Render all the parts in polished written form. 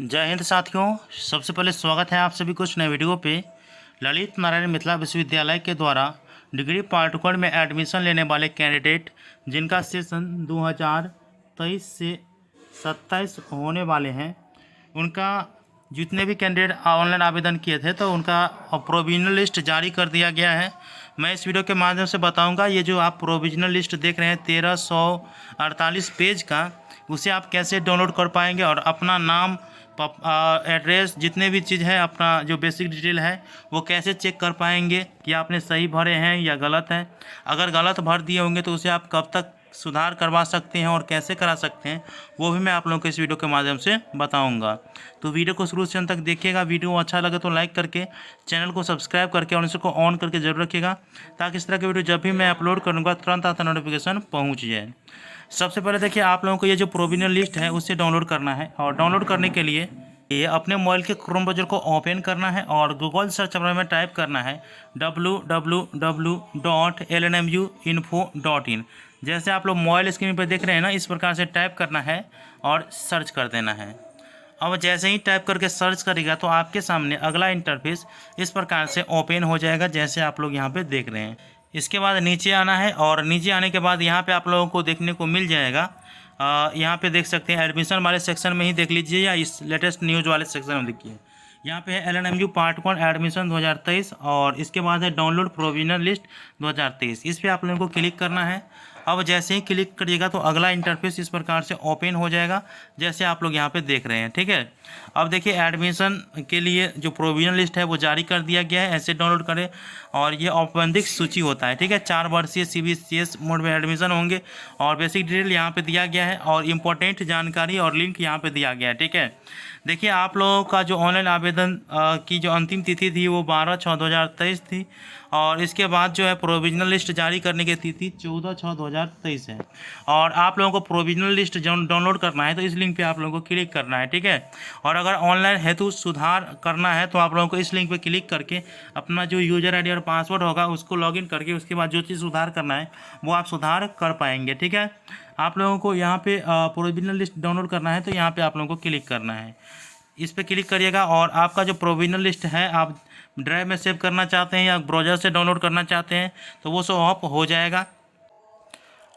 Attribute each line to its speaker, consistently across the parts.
Speaker 1: जय हिंद साथियों। सबसे पहले स्वागत है आप सभी को इस नए वीडियो पे। ललित नारायण मिथिला विश्वविद्यालय के द्वारा डिग्री पाठ्यक्रम में एडमिशन लेने वाले कैंडिडेट जिनका सेशन 2023 से 27 होने वाले हैं, उनका जितने भी कैंडिडेट ऑनलाइन आवेदन किए थे तो उनका प्रोविजनल लिस्ट जारी कर दिया गया है। मैं इस वीडियो के माध्यम से बताऊंगा ये जो आप प्रोविजनल लिस्ट देख रहे हैं 1348 पेज का, उसे आप कैसे डाउनलोड कर पाएंगे और अपना नाम, एड्रेस, जितने भी चीज़ है, अपना जो बेसिक डिटेल है वो कैसे चेक कर पाएंगे कि आपने सही भरे हैं या गलत हैं। अगर गलत भर दिए होंगे तो उसे आप कब तक सुधार करवा सकते हैं और कैसे करा सकते हैं, वो भी मैं आप लोगों को इस वीडियो के माध्यम से बताऊंगा। तो वीडियो को शुरू से अंत तक देखिएगा। वीडियो अच्छा लगे तो लाइक करके चैनल को सब्सक्राइब करके और इसको ऑन करके जरूर रखिएगा, ताकि इस तरह के वीडियो जब भी मैं अपलोड करूँगा तुरंत आता नोटिफिकेशन पहुँच जाए। सबसे पहले देखिए, आप लोगों को ये जो प्रोविजनल लिस्ट है उसे डाउनलोड करना है, और डाउनलोड करने के लिए ये अपने मोबाइल के क्रोम ब्राउज़र को ओपन करना है और गूगल सर्च बार में टाइप करना है www.lnmuinfo.in। जैसे आप लोग मोबाइल स्क्रीन पर देख रहे हैं ना, इस प्रकार से टाइप करना है और सर्च कर देना है। अब जैसे ही टाइप करके सर्च करेगा तो आपके सामने अगला इंटरफेस इस प्रकार से ओपन हो जाएगा, जैसे आप लोग यहाँ पे देख रहे हैं। इसके बाद नीचे आना है और नीचे आने के बाद यहाँ पे आप लोगों को देखने को मिल जाएगा, यहाँ पे देख सकते हैं एडमिशन वाले सेक्शन में ही देख लीजिए या इस लेटेस्ट न्यूज़ वाले सेक्शन में देखिए। यहाँ पे है LNMU पार्ट 1 एडमिशन 2023 और इसके बाद है डाउनलोड प्रोविजनल लिस्ट 2023। इस पर आप लोगों को क्लिक करना है। अब जैसे ही क्लिक करिएगा तो अगला इंटरफेस इस प्रकार से ओपन हो जाएगा, जैसे आप लोग यहाँ पे देख रहे हैं। ठीक है, अब देखिए एडमिशन के लिए जो प्रोविजनल लिस्ट है वो जारी कर दिया गया है, ऐसे डाउनलोड करें। और ये औपबंधिक सूची होता है। ठीक है, 4 वर्षीय CBCS मोड में एडमिशन होंगे और बेसिक डिटेल यहाँ पे दिया गया है और इम्पोर्टेंट जानकारी और लिंक यहाँ पे दिया गया है। ठीक है, देखिए आप लोगों का जो ऑनलाइन आवेदन की जो अंतिम तिथि थी वो 12/6/2023 थी, और इसके बाद जो है प्रोविजनल लिस्ट जारी करने की तिथि 14/6/2023 है। और आप लोगों को प्रोविजनल लिस्ट डाउनलोड करना है तो इस लिंक पे आप लोगों को क्लिक करना है। ठीक है, और अगर ऑनलाइन हेतु सुधार करना है तो आप लोगों को इस लिंक पे क्लिक करके अपना जो यूजर ID और पासवर्ड होगा उसको लॉगिन करके उसके बाद जो चीज़ सुधार करना है वो आप सुधार कर पाएंगे। ठीक है, आप लोगों को यहाँ पे प्रोविजनल लिस्ट डाउनलोड करना है तो यहाँ पे आप लोगों को क्लिक करना है। इस पर क्लिक करिएगा और आपका जो प्रोविजनल लिस्ट है आप ड्राइव में सेव करना चाहते हैं या ब्राउज़र से डाउनलोड करना चाहते हैं तो वो सब ऑफ हो जाएगा।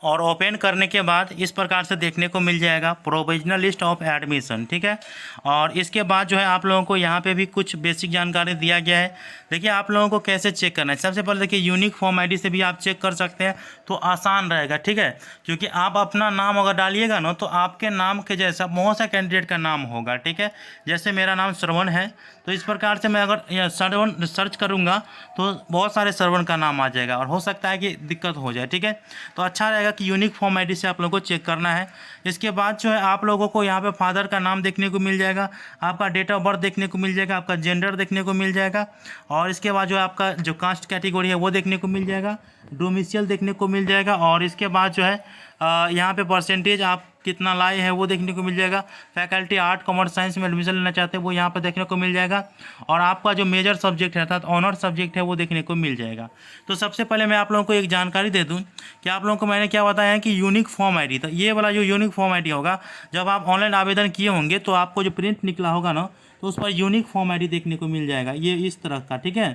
Speaker 1: और ओपन करने के बाद इस प्रकार से देखने को मिल जाएगा प्रोविजनल लिस्ट ऑफ एडमिशन। ठीक है, और इसके बाद जो है आप लोगों को यहाँ पे भी कुछ बेसिक जानकारी दिया गया है। देखिए आप लोगों को कैसे चेक करना है। सबसे पहले देखिए यूनिक फॉर्म ID से भी आप चेक कर सकते हैं तो आसान रहेगा। ठीक है, क्योंकि आप अपना नाम अगर डालिएगा ना तो आपके नाम के जैसा बहुत सा कैंडिडेट का नाम होगा। ठीक है, जैसे मेरा नाम श्रवण है तो इस प्रकार से मैं अगर श्रवण सर्च करूँगा तो बहुत सारे श्रवण का नाम आ जाएगा और हो सकता है कि दिक्कत हो जाए। ठीक है, तो अच्छा रहेगा कि यूनिक फॉर्म ID से आप लोगों को चेक करना है। इसके बाद जो है आप लोगों को यहाँ पे फादर का नाम देखने को मिल जाएगा, आपका डेट ऑफ बर्थ देखने को मिल जाएगा, आपका जेंडर देखने को मिल जाएगा, और इसके बाद जो है आपका जो कास्ट कैटेगरी है वो देखने को मिल जाएगा, डोमिसाइल देखने को मिल जाएगा, और इसके बाद जो है यहाँ पे परसेंटेज आप कितना लाए हैं वो देखने को मिल जाएगा। फैकल्टी आर्ट, कॉमर्स, साइंस में एडमिशन लेना चाहते हैं वो यहाँ पे देखने को मिल जाएगा, और आपका जो मेजर सब्जेक्ट है अर्थात ऑनर सब्जेक्ट है वो देखने को मिल जाएगा। तो सबसे पहले मैं आप लोगों को एक जानकारी दे दूँ कि आप लोगों को मैंने क्या बताया है कि यूनिक फॉर्म ID, तो ये वाला जो यूनिक फॉर्म ID होगा, जब आप ऑनलाइन आवेदन किए होंगे तो आपको जो प्रिंट निकला होगा ना तो उस पर यूनिक फॉर्म ID देखने को मिल जाएगा, ये इस तरह का। ठीक है,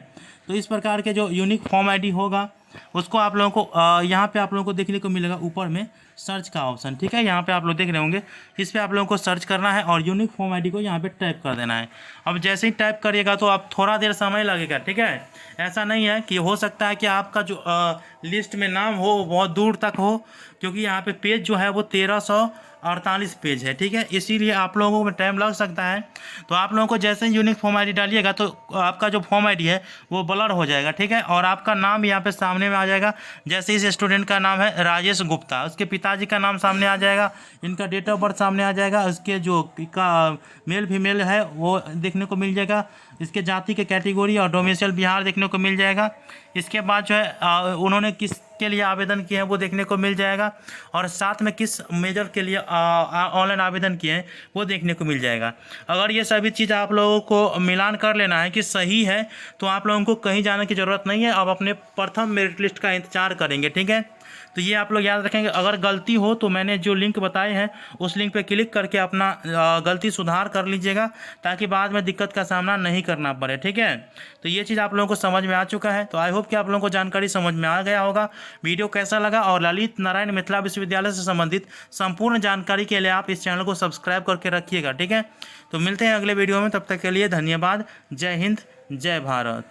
Speaker 1: तो इस प्रकार के जो यूनिक फॉर्म ID होगा उसको आप लोगों को यहाँ पे आप लोगों को देखने को मिलेगा ऊपर में सर्च का ऑप्शन। ठीक है, यहाँ पे आप लोग देख रहे होंगे, इस पे आप लोगों को सर्च करना है और यूनिक फॉर्म ID को यहाँ पे टाइप कर देना है। अब जैसे ही टाइप करिएगा तो आप थोड़ा देर समय लगेगा। ठीक है, ऐसा नहीं है कि हो सकता है कि आपका जो लिस्ट में नाम हो वो बहुत दूर तक हो, क्योंकि यहाँ पे पेज जो है वो 1348 पेज है। ठीक है, इसीलिए आप लोगों को टाइम लग सकता है। तो आप लोगों को जैसे ही यूनिक फॉर्म ID डालिएगा तो आपका जो फॉर्म ID है वो ब्लर हो जाएगा। ठीक है, और आपका नाम यहाँ पे सामने में आ जाएगा। जैसे इस स्टूडेंट का नाम है राजेश गुप्ता, उसके पिताजी का नाम सामने आ जाएगा, इनका डेट ऑफ बर्थ सामने आ जाएगा, उसके जो का मेल फीमेल है वो देखने को मिल जाएगा, इसके जाति के कैटेगरी और डोमिसाइल बिहार देखने को मिल जाएगा। इसके बाद जो है उन्होंने किस के लिए आवेदन किए हैं वो देखने को मिल जाएगा, और साथ में किस मेजर के लिए ऑनलाइन आवेदन किए हैं वो देखने को मिल जाएगा। अगर ये सभी चीज़ आप लोगों को मिलान कर लेना है कि सही है तो आप लोगों को कहीं जाने की ज़रूरत नहीं है, अब अपने प्रथम मेरिट लिस्ट का इंतजार करेंगे। ठीक है, तो ये आप लोग याद रखेंगे। अगर गलती हो तो मैंने जो लिंक बताए हैं उस लिंक पे क्लिक करके अपना गलती सुधार कर लीजिएगा, ताकि बाद में दिक्कत का सामना नहीं करना पड़े। ठीक है, तो ये चीज़ आप लोगों को समझ में आ चुका है। तो आई होप कि आप लोगों को जानकारी समझ में आ गया होगा। वीडियो कैसा लगा, और ललित नारायण मिथिला विश्वविद्यालय से संबंधित संपूर्ण जानकारी के लिए आप इस चैनल को सब्सक्राइब करके रखिएगा। ठीक है, तो मिलते हैं अगले वीडियो में, तब तक के लिए धन्यवाद। जय हिंद, जय भारत।